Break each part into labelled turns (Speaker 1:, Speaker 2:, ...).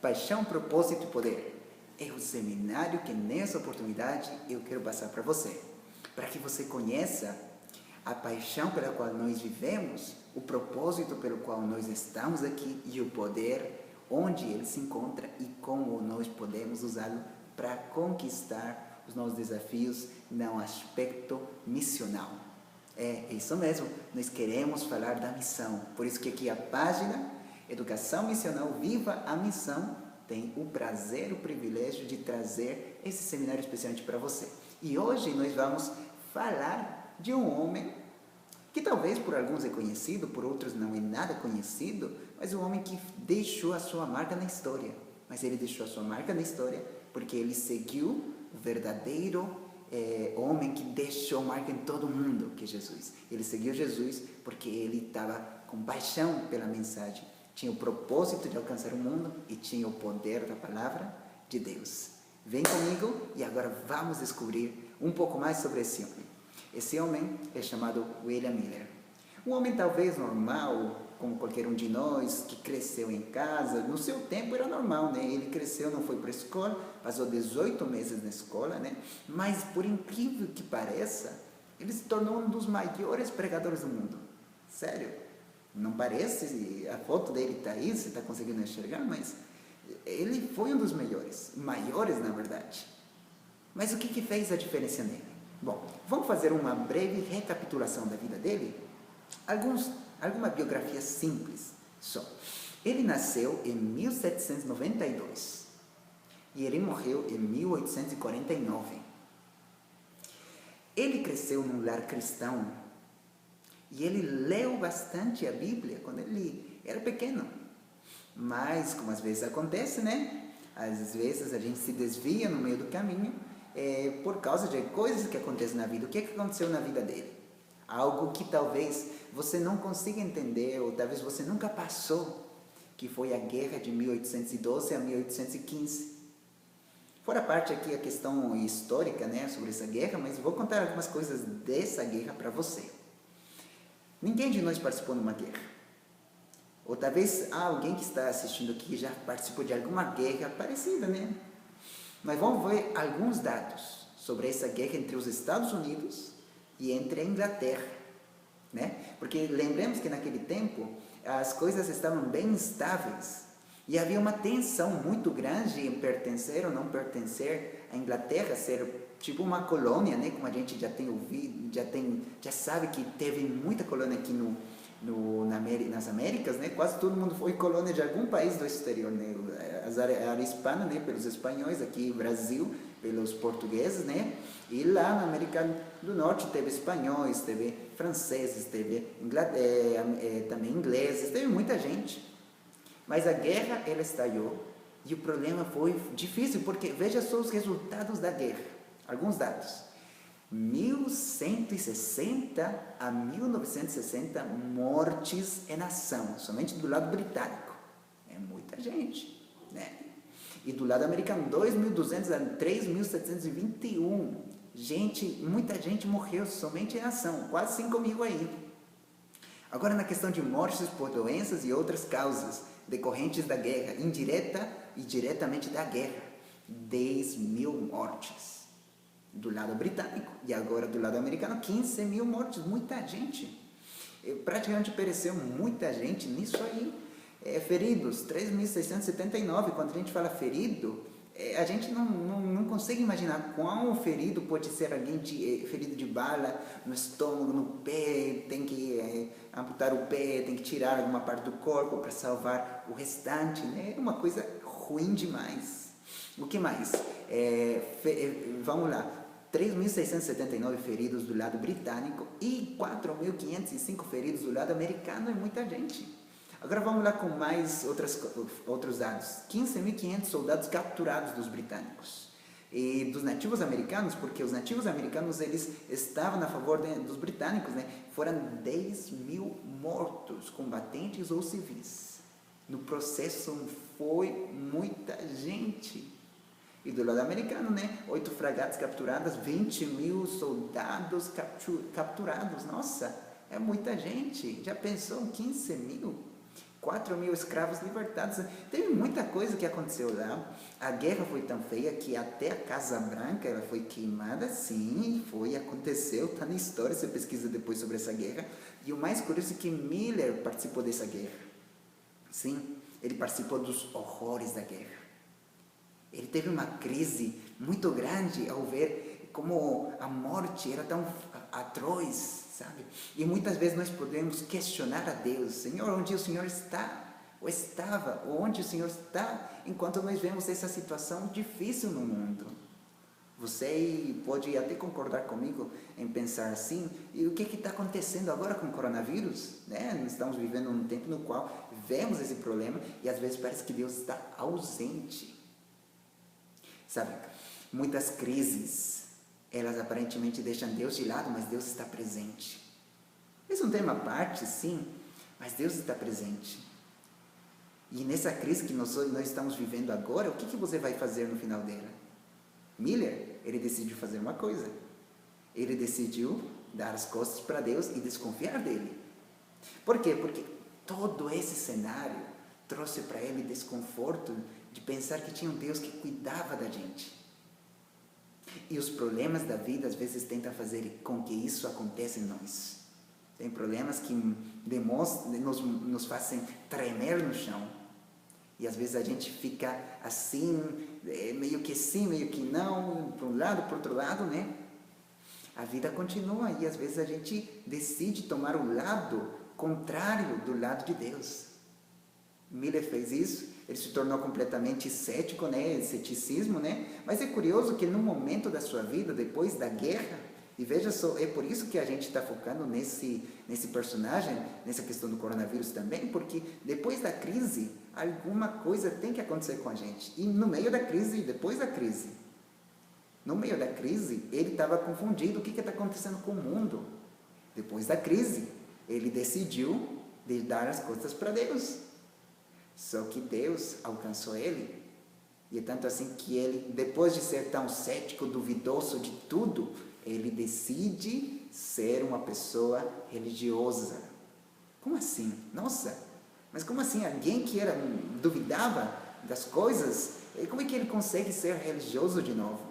Speaker 1: Paixão, Propósito e Poder. É o seminário que nessa oportunidade eu quero passar para você. Para que você conheça a paixão pela qual nós vivemos, o propósito pelo qual nós estamos aqui e o poder, onde ele se encontra e como nós podemos usá-lo para conquistar os nossos desafios no aspecto missional. É isso mesmo, nós queremos falar da missão, por isso que aqui a página Educação Missional Viva a Missão tem o prazer, o privilégio de trazer esse seminário especialmente para você. E hoje nós vamos falar de um homem que talvez por alguns é conhecido, por outros não é nada conhecido, mas um homem que deixou a sua marca na história. Mas ele deixou a sua marca na história porque ele seguiu o verdadeiro homem que deixou marca em todo mundo, que é Jesus. Ele seguiu Jesus porque ele estava com paixão pela mensagem, tinha o propósito de alcançar o mundo e tinha o poder da palavra de Deus. Vem comigo e agora vamos descobrir um pouco mais sobre esse homem. Esse homem é chamado William Miller. Um homem talvez normal, como qualquer um de nós, que cresceu em casa. No seu tempo era normal, né? Ele cresceu, não foi para a escola, passou 18 meses na escola, né? Mas por incrível que pareça, ele se tornou um dos maiores pregadores do mundo. Sério, não parece, a foto dele está aí, você está conseguindo enxergar, mas ele foi um dos maiores na verdade. Mas o que fez a diferença nele? Bom, vamos fazer uma breve recapitulação da vida dele? Alguma biografia simples só. Ele nasceu em 1792 e ele morreu em 1849. Ele cresceu num lar cristão e ele leu bastante a Bíblia quando ele era pequeno. Mas, como às vezes acontece, né? Às vezes a gente se desvia no meio do caminho por causa de coisas que acontecem na vida. O que aconteceu na vida dele? Algo que talvez você não consiga entender, ou talvez você nunca passou, que foi a guerra de 1812 a 1815. Fora parte aqui a questão histórica, né, sobre essa guerra, mas vou contar algumas coisas dessa guerra para você. Ninguém de nós participou de uma guerra. Ou talvez alguém que está assistindo aqui já participou de alguma guerra parecida, né? Mas vamos ver alguns dados sobre essa guerra entre os Estados Unidos e entre a Inglaterra, né? Porque lembremos que naquele tempo as coisas estavam bem instáveis e havia uma tensão muito grande em pertencer ou não pertencer à Inglaterra, ser tipo uma colônia, né? Como a gente já tem ouvido, já sabe que teve muita colônia aqui nas Américas, né? Quase todo mundo foi colônia de algum país do exterior, né? A área hispana, né? Pelos espanhóis, aqui Brasil, pelos portugueses, né? E lá na América do Norte teve espanhóis, teve franceses, teve também ingleses, teve muita gente. Mas a guerra, ela estallou e o problema foi difícil, porque veja só os resultados da guerra. Alguns dados. 1160 a 1960 mortes em ação, somente do lado britânico. É muita gente, né? E do lado americano, 2.200 a 3.721. Muita gente morreu somente em ação, quase 5.000 aí. Agora, na questão de mortes por doenças e outras causas decorrentes da guerra, indireta e diretamente da guerra, 10.000 mortes. Do lado britânico e agora do lado americano, 15.000 mortes, muita gente. Praticamente pereceu muita gente nisso aí. Feridos, 3.679. Quando a gente fala ferido, a gente não consegue imaginar quão ferido pode ser alguém ferido de bala no estômago, no pé, tem que amputar o pé, tem que tirar alguma parte do corpo para salvar o restante, né? É uma coisa ruim demais. O que mais? Vamos lá. 3.679 feridos do lado britânico e 4.505 feridos do lado americano, é muita gente. Agora vamos lá com mais outros dados. 15.500 soldados capturados dos britânicos e dos nativos americanos, porque os nativos americanos eles estavam a favor dos britânicos, né? Foram 10.000 mortos, combatentes ou civis. No processo foi muita gente. E do lado americano, né? 8 fragatas capturadas, 20.000 soldados capturados. Nossa, é muita gente. Já pensou 15.000? 4.000 escravos libertados. Teve muita coisa que aconteceu lá. A guerra foi tão feia que até a Casa Branca ela foi queimada. Sim, aconteceu. Está na história, você pesquisa depois sobre essa guerra. E o mais curioso é que Miller participou dessa guerra. Sim, ele participou dos horrores da guerra. Ele teve uma crise muito grande ao ver como a morte era tão atroz, sabe? E muitas vezes nós podemos questionar a Deus: Senhor, onde o Senhor está? Ou estava? Ou onde o Senhor está? Enquanto nós vemos essa situação difícil no mundo. Você pode até concordar comigo em pensar assim: e o que está acontecendo agora com o coronavírus? Né? Nós estamos vivendo um tempo no qual vemos esse problema e às vezes parece que Deus está ausente. Sabe, muitas crises, elas aparentemente deixam Deus de lado, mas Deus está presente. Isso é um tema à parte, sim, mas Deus está presente. E nessa crise que nós estamos vivendo agora, o que você vai fazer no final dela? Miller, ele decidiu fazer uma coisa. Ele decidiu dar as costas para Deus e desconfiar dele. Por quê? Porque todo esse cenário trouxe para ele desconforto de pensar que tinha um Deus que cuidava da gente. E os problemas da vida às vezes tentam fazer com que isso aconteça em nós. Tem problemas que nos fazem tremer no chão. E às vezes a gente fica assim, meio que sim, meio que não, para um lado, para o outro lado, né? A vida continua e às vezes a gente decide tomar o lado contrário do lado de Deus. Miller fez isso, ele se tornou completamente cético, né? Ceticismo, né? Mas é curioso que no momento da sua vida, depois da guerra, e veja só, é por isso que a gente está focando nesse personagem, nessa questão do coronavírus também, porque depois da crise, alguma coisa tem que acontecer com a gente. E no meio da crise, depois da crise, no meio da crise, ele estava confundido, o que está acontecendo com o mundo? Depois da crise, ele decidiu de dar as costas para Deus. Só que Deus alcançou ele. E é tanto assim que ele, depois de ser tão cético, duvidoso de tudo, ele decide ser uma pessoa religiosa. Como assim? Nossa, mas como assim? Alguém que duvidava das coisas, como é que ele consegue ser religioso de novo?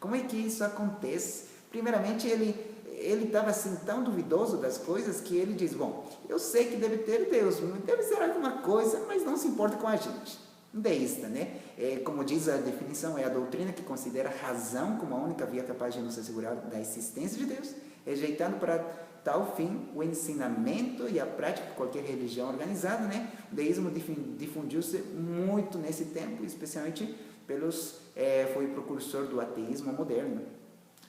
Speaker 1: Como é que isso acontece? Primeiramente, ele estava assim tão duvidoso das coisas que ele diz: bom, eu sei que deve ter Deus, deve ser alguma coisa, mas não se importa com a gente. Um deísta, né? Como diz a definição, é a doutrina que considera a razão como a única via capaz de nos assegurar da existência de Deus, rejeitando para tal fim o ensinamento e a prática de qualquer religião organizada, né? O deísmo difundiu-se muito nesse tempo, especialmente foi o precursor do ateísmo moderno.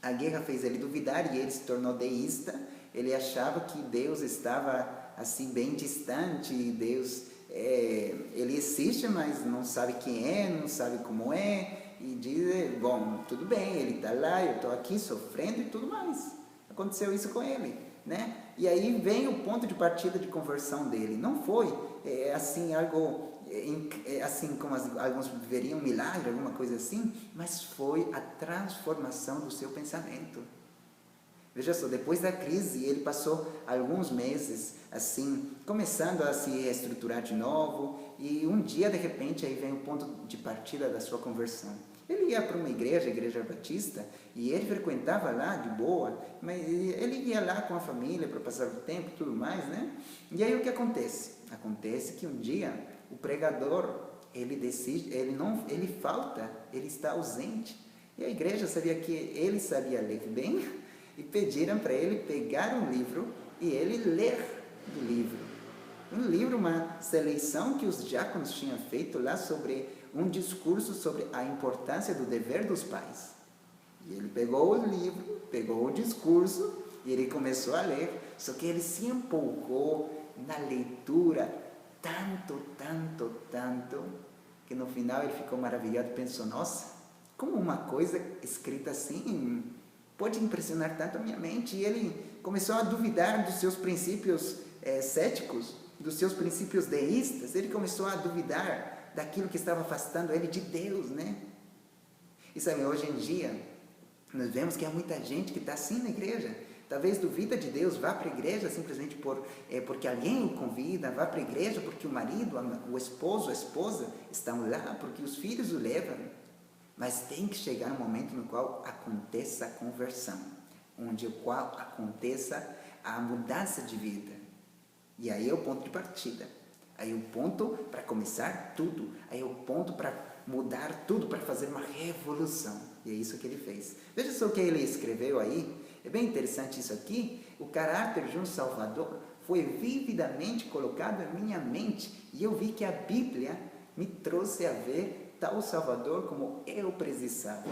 Speaker 1: A guerra fez ele duvidar e ele se tornou deísta. Ele achava que Deus estava assim bem distante. Deus, ele existe, mas não sabe quem é, não sabe como é. E diz: bom, tudo bem, ele está lá, eu estou aqui sofrendo e tudo mais. Aconteceu isso com ele, né? E aí vem o ponto de partida de conversão dele. Não foi assim algo assim como alguns viveriam um milagre, alguma coisa assim, mas foi a transformação do seu pensamento. Veja só, depois da crise, ele passou alguns meses assim, começando a se reestruturar de novo, e um dia, de repente, aí vem o ponto de partida da sua conversão. Ele ia para uma igreja, a Igreja Batista, e ele frequentava lá de boa, mas ele ia lá com a família para passar o tempo e tudo mais, né? E aí o que acontece? Acontece que um dia o pregador, ele decide, ele falta, ele está ausente. E a igreja sabia que ele sabia ler bem e pediram para ele pegar um livro e ele ler do livro. Um livro, uma seleção que os diáconos tinham feito lá sobre um discurso sobre a importância do dever dos pais. E ele pegou o livro, pegou o discurso e ele começou a ler. Só que ele se empolgou na leitura tanto, que no final ele ficou maravilhado e pensou: nossa, como uma coisa escrita assim pode impressionar tanto a minha mente? E ele começou a duvidar dos seus princípios céticos, dos seus princípios deístas. Ele começou a duvidar daquilo que estava afastando ele de Deus, né? E sabe, hoje em dia, nós vemos que há muita gente que está assim na igreja, talvez duvida de Deus, vá para a igreja simplesmente porque alguém o convida, vá para a igreja porque o marido, o esposo, a esposa estão lá, porque os filhos o levam. Mas tem que chegar um momento no qual aconteça a conversão, onde o qual aconteça a mudança de vida. E aí é o ponto de partida. Aí é o ponto para começar tudo. Aí é o ponto para mudar tudo, para fazer uma revolução. E é isso que ele fez. Veja só o que ele escreveu aí. É bem interessante isso aqui. O caráter de um Salvador foi vividamente colocado em minha mente. E eu vi que a Bíblia me trouxe a ver tal Salvador como eu precisava.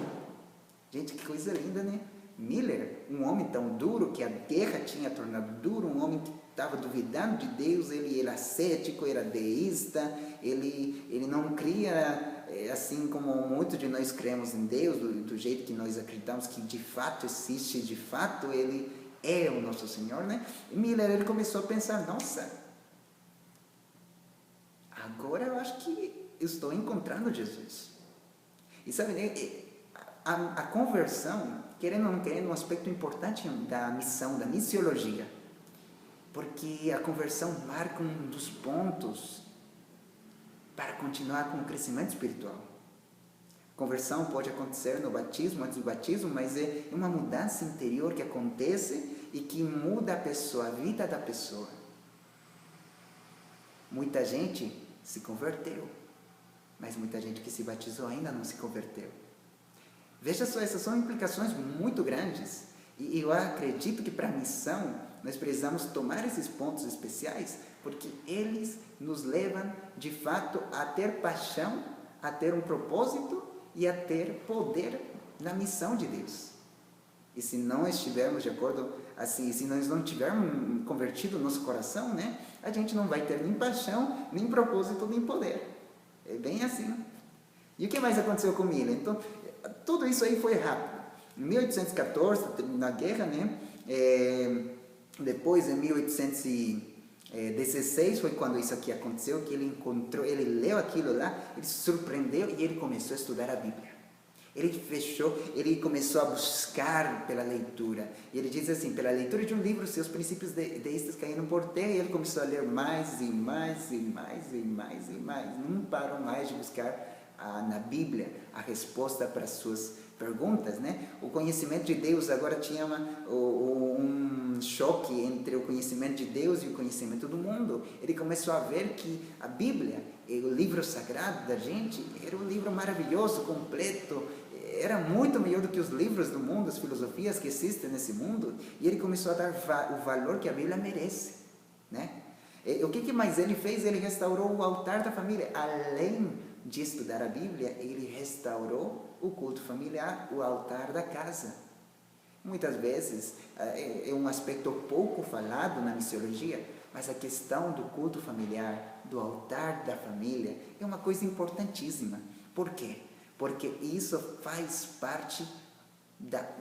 Speaker 1: Gente, que coisa linda, né? Miller, um homem tão duro que a guerra tinha tornado duro, um homem que estava duvidando de Deus, ele era cético, era deísta, ele não cria, assim como muitos de nós cremos em Deus, do jeito que nós acreditamos que de fato existe, de fato ele é o nosso Senhor, né? E Miller, ele começou a pensar, nossa, agora eu acho que eu estou encontrando Jesus. E sabe, né, a conversão, querendo ou não querendo, um aspecto importante da missão, da missiologia, porque a conversão marca um dos pontos para continuar com o crescimento espiritual. A conversão pode acontecer no batismo, antes do batismo, mas é uma mudança interior que acontece e que muda a pessoa, a vida da pessoa. Muita gente se converteu, mas muita gente que se batizou ainda não se converteu. Veja só, essas são implicações muito grandes. E eu acredito que para a missão nós precisamos tomar esses pontos especiais, porque eles nos levam de fato a ter paixão, a ter um propósito e a ter poder na missão de Deus. E se não estivermos de acordo, assim, se nós não tivermos convertido o nosso coração, né, a gente não vai ter nem paixão, nem propósito, nem poder. É bem assim. E o que mais aconteceu com Miller? Então, tudo isso aí foi rápido. Em 1814, terminou a guerra, né? Depois, em 1816, foi quando isso aqui aconteceu, que ele encontrou, ele leu aquilo lá, ele se surpreendeu e ele começou a estudar a Bíblia. Ele começou a buscar pela leitura. E ele diz assim, pela leitura de um livro, seus princípios deístas caíram por terra, e ele começou a ler mais e mais e mais e mais e mais. Não parou mais de buscar na Bíblia a resposta para as suas perguntas, né? O conhecimento de Deus agora tinha um choque entre o conhecimento de Deus e o conhecimento do mundo. Ele começou a ver que a Bíblia, o livro sagrado da gente, era um livro maravilhoso, completo, era muito melhor do que os livros do mundo, as filosofias que existem nesse mundo, e ele começou a dar o valor que a Bíblia merece, né? E o que mais ele fez? Ele restaurou o altar da família. Além de estudar a Bíblia, ele restaurou o culto familiar, o altar da casa. Muitas vezes é um aspecto pouco falado na missiologia, mas a questão do culto familiar, do altar da família, é uma coisa importantíssima. Por quê? Porque isso faz parte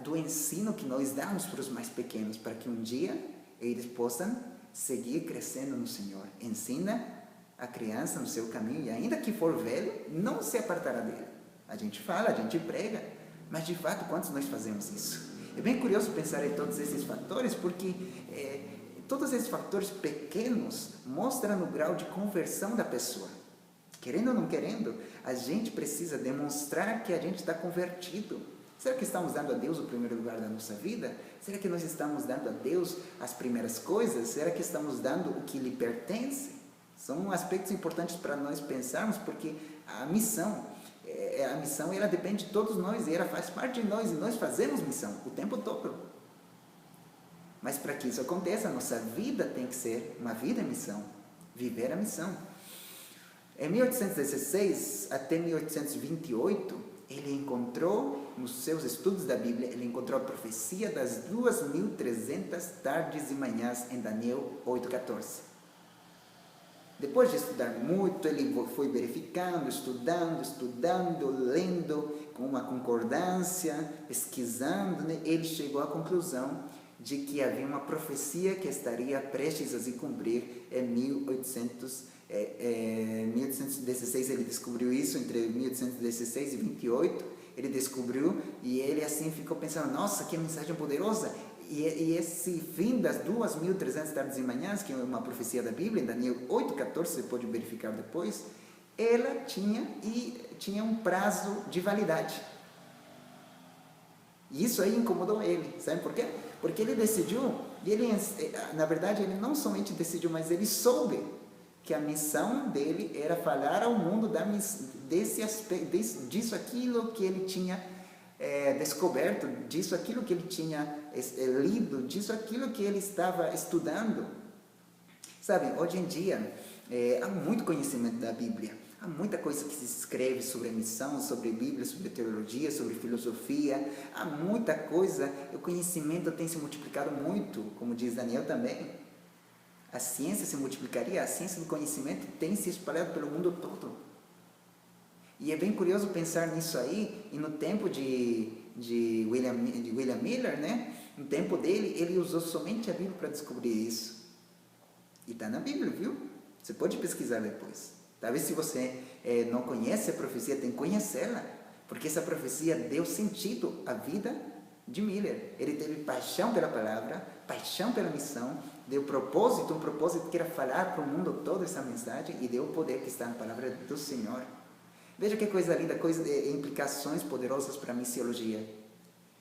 Speaker 1: do ensino que nós damos para os mais pequenos, para que um dia eles possam seguir crescendo no Senhor. Ensina a criança no seu caminho, e ainda que for velho, não se apartará dele. A gente fala, a gente prega, mas de fato, quantos nós fazemos isso? É bem curioso pensar em todos esses fatores, porque todos esses fatores pequenos mostram o grau de conversão da pessoa. Querendo ou não querendo, a gente precisa demonstrar que a gente está convertido. Será que estamos dando a Deus o primeiro lugar da nossa vida? Será que nós estamos dando a Deus as primeiras coisas? Será que estamos dando o que lhe pertence? São aspectos importantes para nós pensarmos, porque a missão ela depende de todos nós, e ela faz parte de nós, e nós fazemos missão o tempo todo. Mas para que isso aconteça, a nossa vida tem que ser uma vida em missão, viver a missão. Em 1816 até 1828, ele encontrou, nos seus estudos da Bíblia, ele encontrou a profecia das 2.300 tardes e manhãs em Daniel 8,14. Depois de estudar muito, ele foi verificando, estudando, lendo, com uma concordância, pesquisando, né? Ele chegou à conclusão de que havia uma profecia que estaria prestes a se cumprir em 1816. Ele descobriu isso entre 1816 e 28. Ele descobriu, e ele assim ficou pensando, nossa, que mensagem poderosa! E esse fim das 2.300 tardes e manhãs, que é uma profecia da Bíblia, em Daniel 8,14, você pode verificar depois, ela tinha um prazo de validade. E isso aí incomodou ele, sabe por quê? Porque ele decidiu, e ele, na verdade, ele não somente decidiu, mas ele soube que a missão dele era falar ao mundo desse aspecto, disso, aquilo que ele tinha descoberto, disso, aquilo que ele tinha lido, disso, aquilo que ele estava estudando. Sabe, hoje em dia, há muito conhecimento da Bíblia. Há muita coisa que se escreve sobre a missão, sobre a Bíblia, sobre teologia, sobre filosofia. Há muita coisa. O conhecimento tem se multiplicado muito, como diz Daniel também. A ciência se multiplicaria, a ciência do conhecimento tem se espalhado pelo mundo todo. E é bem curioso pensar nisso aí, e no tempo de William Miller, né? No tempo dele, ele usou somente a Bíblia para descobrir isso. E está na Bíblia, viu? Você pode pesquisar depois. Talvez se você não conhece a profecia, tem que conhecê-la, porque essa profecia deu sentido à vida de Miller. Ele teve paixão pela palavra, paixão pela missão, deu propósito, um propósito que era falar para o mundo toda essa mensagem, e deu o poder que está na palavra do Senhor. Veja que coisa linda, implicações poderosas para a missiologia.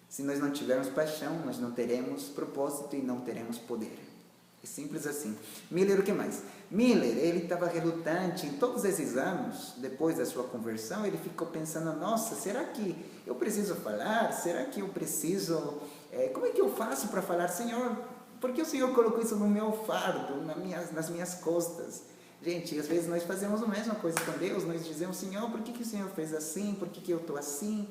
Speaker 1: Se nós não tivermos paixão, nós não teremos propósito e não teremos poder. É simples assim. Miller, o que mais? Miller, ele estava relutante em todos esses anos, depois da sua conversão, ele ficou pensando, nossa, será que eu preciso falar? Será que eu preciso... como é que eu faço para falar? Senhor, por que o Senhor colocou isso no meu fardo, nas minhas costas? Gente, às vezes nós fazemos a mesma coisa com Deus, nós dizemos, Senhor, por que o Senhor fez assim? Por que eu estou assim?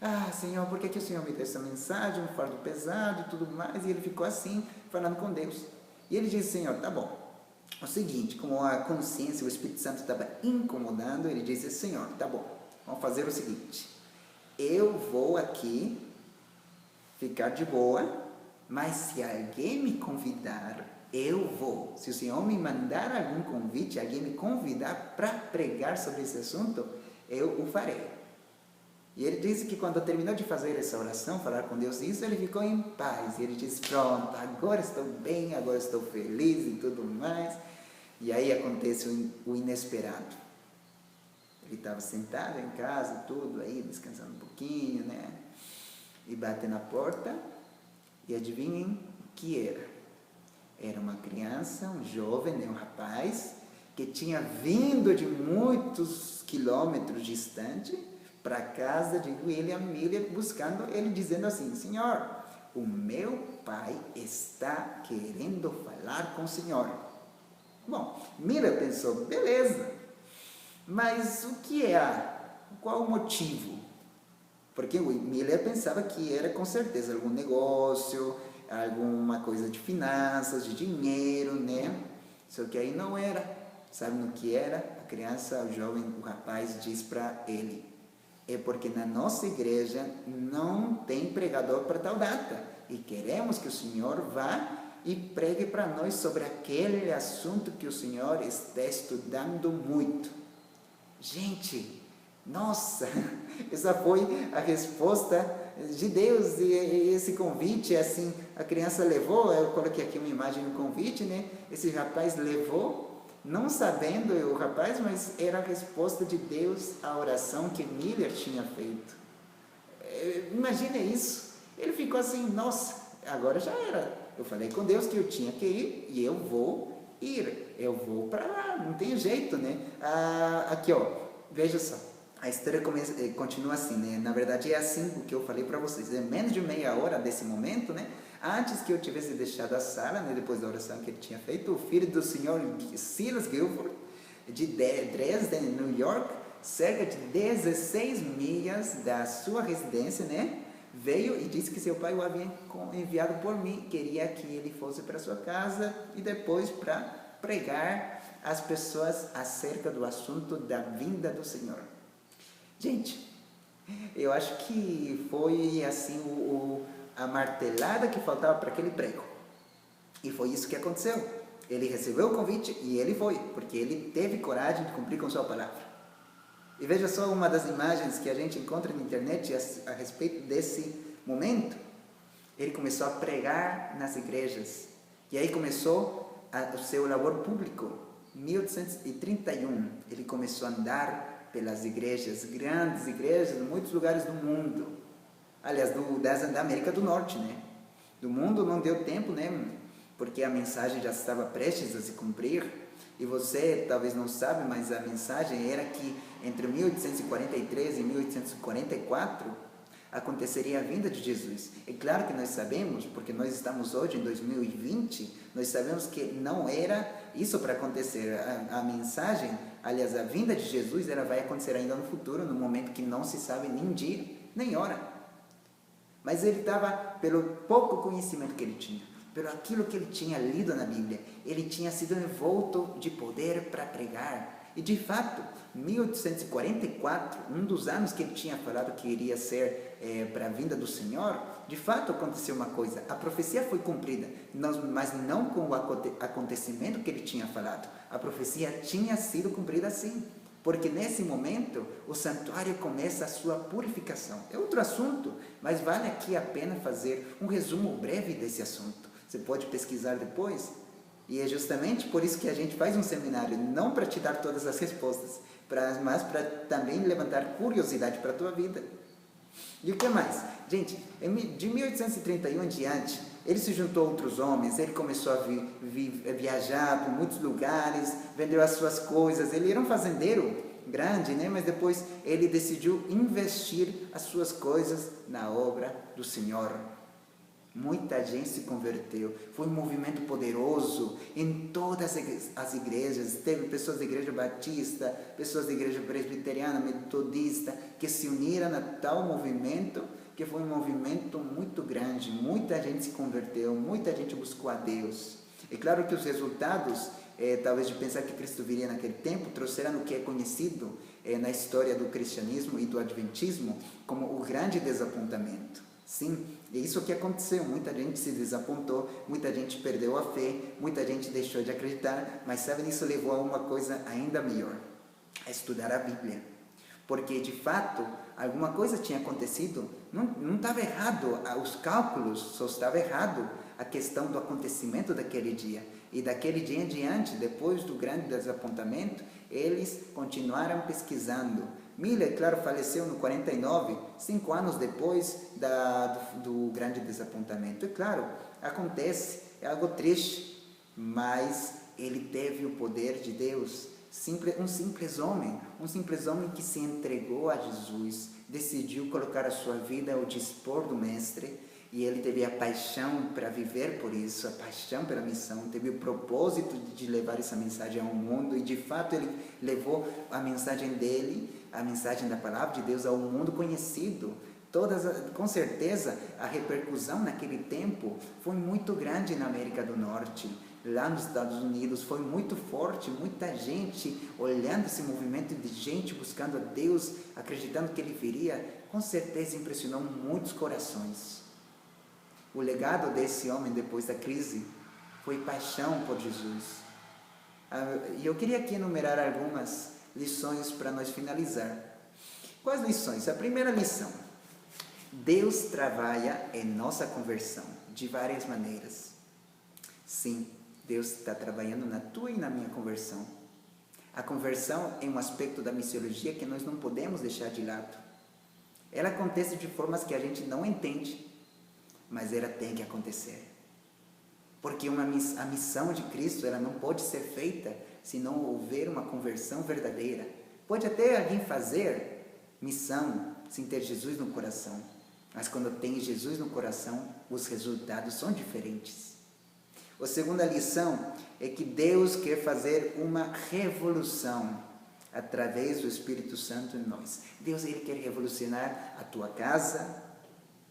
Speaker 1: Ah, Senhor, por que o Senhor me deu essa mensagem, um fardo pesado e tudo mais? E ele ficou assim, falando com Deus. E ele disse, Senhor, tá bom. O seguinte, como a consciência, o Espírito Santo estava incomodando, ele disse, Senhor, tá bom, vamos fazer o seguinte. Eu vou aqui ficar de boa, mas se alguém me convidar, eu vou. Se o Senhor me mandar algum convite, alguém me convidar para pregar sobre esse assunto, eu o farei. E ele disse que quando terminou de fazer essa oração, falar com Deus isso, ele ficou em paz. E ele disse, pronto, agora estou bem, agora estou feliz e tudo mais. E aí acontece o inesperado. Ele estava sentado em casa, tudo aí, descansando um pouquinho, né? E bate na porta, e adivinhem o que era? Era uma criança, um jovem, né, um rapaz, que tinha vindo de muitos quilômetros distante, para a casa de William Miller, buscando ele, dizendo assim, Senhor, o meu pai está querendo falar com o Senhor. Bom, Miller pensou, beleza, mas o que qual o motivo? Porque Miller pensava que era com certeza algum negócio, alguma coisa de finanças, de dinheiro, né? Só que aí não era. Sabe no que era? A criança, o jovem, o rapaz diz para ele, é porque na nossa igreja não tem pregador para tal data. E queremos que o Senhor vá e pregue para nós sobre aquele assunto que o Senhor está estudando muito. Gente, nossa, essa foi a resposta de Deus. E esse convite, assim, a criança levou, eu coloquei aqui uma imagem do convite, né? Esse rapaz levou, não sabendo o rapaz, mas era a resposta de Deus à oração que Miller tinha feito. Imagina isso. Ele ficou assim, nossa, agora já era. Eu falei com Deus que eu tinha que ir e eu vou ir. Eu vou para lá, não tem jeito, né? Aqui, ó, veja só. A história continua assim, né? Na verdade é assim o que eu falei para vocês. É menos de meia hora desse momento, né? Antes que eu tivesse deixado a sala, né? Depois da oração que ele tinha feito, o filho do senhor Silas Guilford, de Dresden, New York, cerca de 16 milhas da sua residência, né? Veio e disse que seu pai o havia enviado por mim, queria que ele fosse para sua casa e depois para pregar às pessoas acerca do assunto da vinda do Senhor. Gente, eu acho que foi assim a martelada que faltava para aquele prego. E foi isso que aconteceu. Ele recebeu o convite e ele foi, porque ele teve coragem de cumprir com sua palavra. E veja só uma das imagens que a gente encontra na internet a respeito desse momento. ele começou a pregar nas igrejas. E aí começou o seu labor público. Em 1831, ele começou a andar pelas igrejas, grandes igrejas, em muitos lugares do mundo. Aliás, da América do Norte, né? Do mundo não deu tempo, né? Porque a mensagem já estava prestes a se cumprir. E você talvez não sabe, mas a mensagem era que entre 1843 e 1844 aconteceria a vinda de Jesus. É claro que nós sabemos, porque nós estamos hoje em 2020, nós sabemos que não era isso para acontecer. A mensagem, aliás, a vinda de Jesus, ela vai acontecer ainda no futuro, no momento que não se sabe nem dia, nem hora. Mas ele estava, pelo pouco conhecimento que ele tinha, pelo aquilo que ele tinha lido na Bíblia, ele tinha sido envolto de poder para pregar. E de fato, 1844, um dos anos que ele tinha falado que iria ser para a vinda do Senhor, de fato aconteceu uma coisa, a profecia foi cumprida, mas não com o acontecimento que ele tinha falado. A profecia tinha sido cumprida sim, porque nesse momento o santuário começa a sua purificação. É outro assunto, mas vale aqui a pena fazer um resumo breve desse assunto. Você pode pesquisar depois. E é justamente por isso que a gente faz um seminário, não para te dar todas as respostas, mas para também levantar curiosidade para a tua vida. E o que mais? Gente, de 1831 em diante, ele se juntou a outros homens, ele começou a viajar por muitos lugares, vendeu as suas coisas, ele era um fazendeiro grande, né? Mas depois ele decidiu investir as suas coisas na obra do Senhor. Muita gente se converteu, foi um movimento poderoso em todas as igrejas. Teve pessoas da igreja batista, pessoas da igreja presbiteriana, metodista, que se uniram a tal movimento, que foi um movimento muito grande. Muita gente se converteu, muita gente buscou a Deus. É claro que os resultados, talvez de pensar que Cristo viria naquele tempo, trouxeram o que é conhecido na história do cristianismo e do adventismo como o grande desapontamento. Sim, é isso que aconteceu. Muita gente se desapontou, muita gente perdeu a fé, muita gente deixou de acreditar, mas sabe, isso levou a uma coisa ainda melhor, a estudar a Bíblia. Porque, de fato, alguma coisa tinha acontecido, não estava errado os cálculos, só estava errado a questão do acontecimento daquele dia. E daquele dia em diante, depois do grande desapontamento, eles continuaram pesquisando. Miller, claro, faleceu no 49, 5 anos depois do grande desapontamento. E claro, acontece, é algo triste, mas ele teve o poder de Deus. Um simples homem que se entregou a Jesus, decidiu colocar a sua vida ao dispor do Mestre, e ele teve a paixão para viver por isso, a paixão pela missão, teve o propósito de levar essa mensagem ao mundo, e de fato ele levou a mensagem dele, a mensagem da palavra de Deus ao mundo conhecido. Com certeza a repercussão naquele tempo foi muito grande na América do Norte. Lá nos Estados Unidos foi muito forte, muita gente olhando esse movimento de gente buscando a Deus, acreditando que ele viria, com certeza impressionou muitos corações. O legado desse homem depois da crise foi paixão por Jesus. E eu queria aqui enumerar algumas lições para nós finalizar. Quais lições? A primeira lição: Deus trabalha em nossa conversão de várias maneiras. Sim, Deus está trabalhando na tua e na minha conversão. A conversão é um aspecto da missiologia que nós não podemos deixar de lado. Ela acontece de formas que a gente não entende, mas ela tem que acontecer. Porque a missão de Cristo, ela não pode ser feita se não houver uma conversão verdadeira. Pode até alguém fazer missão sem ter Jesus no coração, mas quando tem Jesus no coração, os resultados são diferentes. A segunda lição é que Deus quer fazer uma revolução através do Espírito Santo em nós. Deus, ele quer revolucionar a tua casa,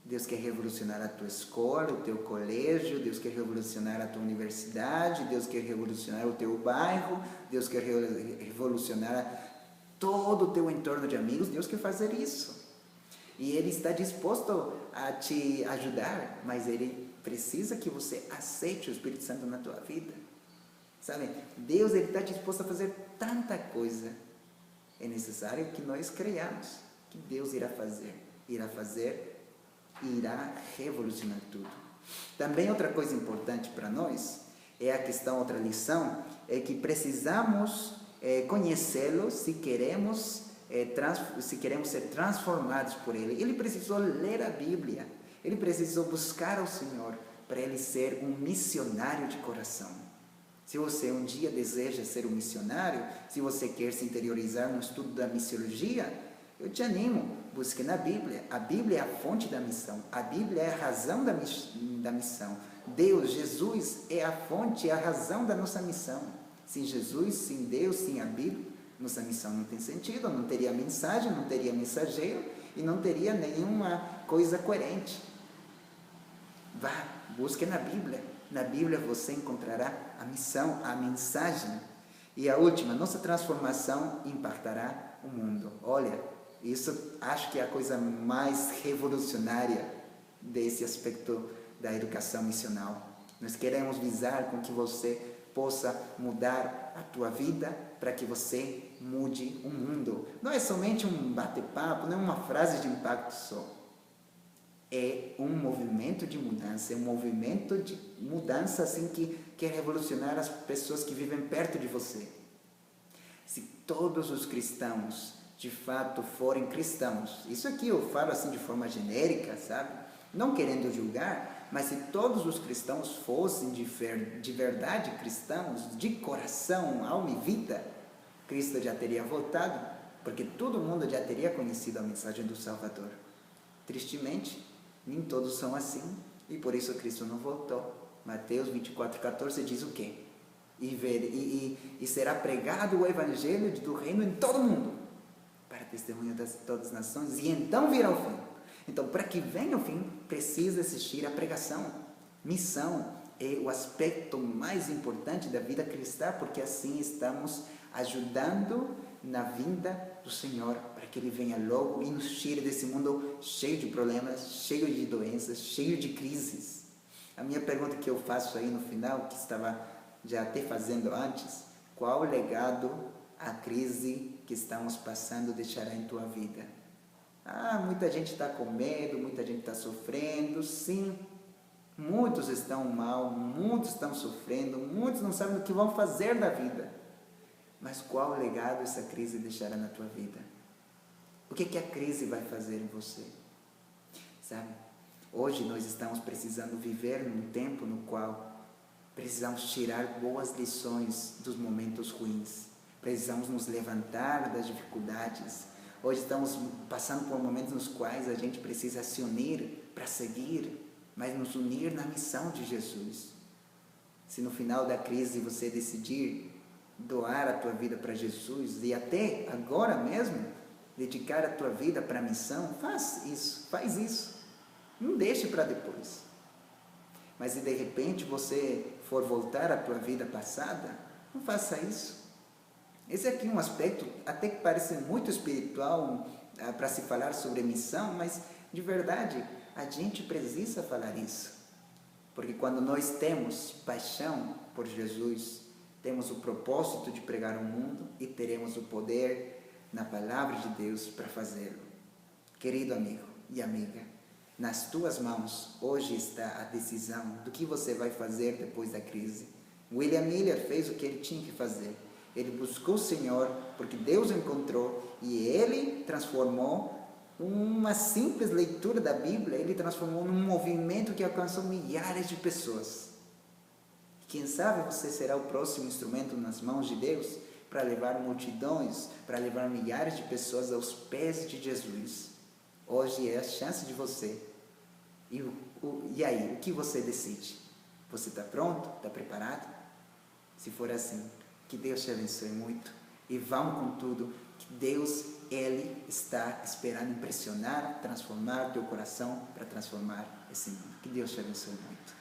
Speaker 1: Deus quer revolucionar a tua escola, o teu colégio, Deus quer revolucionar a tua universidade, Deus quer revolucionar o teu bairro, Deus quer revolucionar todo o teu entorno de amigos. Deus quer fazer isso. E Ele está disposto a te ajudar, mas Ele precisa que você aceite o Espírito Santo na tua vida. Sabe, Deus, ele está disposto a fazer tanta coisa. É necessário que nós creiamos que Deus irá fazer irá revolucionar tudo. Também outra coisa importante para nós é a questão, outra lição, é que precisamos conhecê-lo se queremos ser transformados por ele. Ele precisou ler a Bíblia, ele precisou buscar ao Senhor para ele ser um missionário de coração. Se você um dia deseja ser um missionário, se você quer se interiorizar no estudo da missiologia, eu te animo, busque na Bíblia. A Bíblia é a fonte da missão, a Bíblia é a razão da missão. Deus, Jesus, é a fonte, é a razão da nossa missão. Sem Jesus, sem Deus, sem a Bíblia, nossa missão não tem sentido, não teria mensagem, não teria mensageiro e não teria nenhuma coisa coerente. Vá, busque na Bíblia. Na Bíblia você encontrará a missão, a mensagem. E a última, nossa transformação impactará o mundo. Olha, isso acho que é a coisa mais revolucionária desse aspecto da educação missional. Nós queremos visar com que você possa mudar a tua vida para que você mude o mundo. Não é somente um bate-papo, não é uma frase de impacto só. É um movimento de mudança, é um movimento de mudança assim que quer revolucionar as pessoas que vivem perto de você. Se todos os cristãos de fato forem cristãos, isso aqui eu falo assim de forma genérica, sabe? Não querendo julgar, mas se todos os cristãos fossem de verdade cristãos, de coração, alma e vida, Cristo já teria voltado, porque todo mundo já teria conhecido a mensagem do Salvador. Tristemente, nem todos são assim, e por isso Cristo não voltou. Mateus 24:14 diz o quê? E será pregado o evangelho do reino em todo o mundo, para testemunho de todas as nações, e então virá o fim. Então, para que venha o fim, precisa existir a pregação. Missão é o aspecto mais importante da vida cristã, porque assim estamos ajudando na vinda do Senhor, para que Ele venha logo e nos tire desse mundo cheio de problemas, cheio de doenças, cheio de crises. A minha pergunta que eu faço aí no final, que estava já até fazendo antes, qual legado a crise que estamos passando deixará em tua vida? Muita gente está com medo, muita gente está sofrendo, sim. Muitos estão mal, muitos estão sofrendo, muitos não sabem o que vão fazer da vida. Mas qual legado essa crise deixará na tua vida? O que a crise vai fazer em você? Sabe? Hoje nós estamos precisando viver num tempo no qual precisamos tirar boas lições dos momentos ruins. Precisamos nos levantar das dificuldades. Hoje estamos passando por momentos nos quais a gente precisa se unir para seguir, mas nos unir na missão de Jesus. Se no final da crise você decidir doar a tua vida para Jesus e até agora mesmo dedicar a tua vida para a missão, faz isso. Não deixe para depois. Mas se de repente você for voltar à tua vida passada, não faça isso. Esse aqui é um aspecto até que parece muito espiritual para se falar sobre missão, mas de verdade a gente precisa falar isso. Porque quando nós temos paixão por Jesus, temos o propósito de pregar ao mundo e teremos o poder na palavra de Deus para fazê-lo. Querido amigo e amiga, nas tuas mãos hoje está a decisão do que você vai fazer depois da crise. William Miller fez o que ele tinha que fazer. Ele buscou o Senhor porque Deus o encontrou e ele transformou uma simples leitura da Bíblia, ele transformou num movimento que alcançou milhares de pessoas. Quem sabe você será o próximo instrumento nas mãos de Deus para levar multidões, para levar milhares de pessoas aos pés de Jesus. Hoje é a chance de você. E aí, o que você decide? Você está pronto? Está preparado? Se for assim, que Deus te abençoe muito e vamos com tudo, que Deus, Ele está esperando impressionar, transformar teu coração para transformar esse mundo. Que Deus te abençoe muito.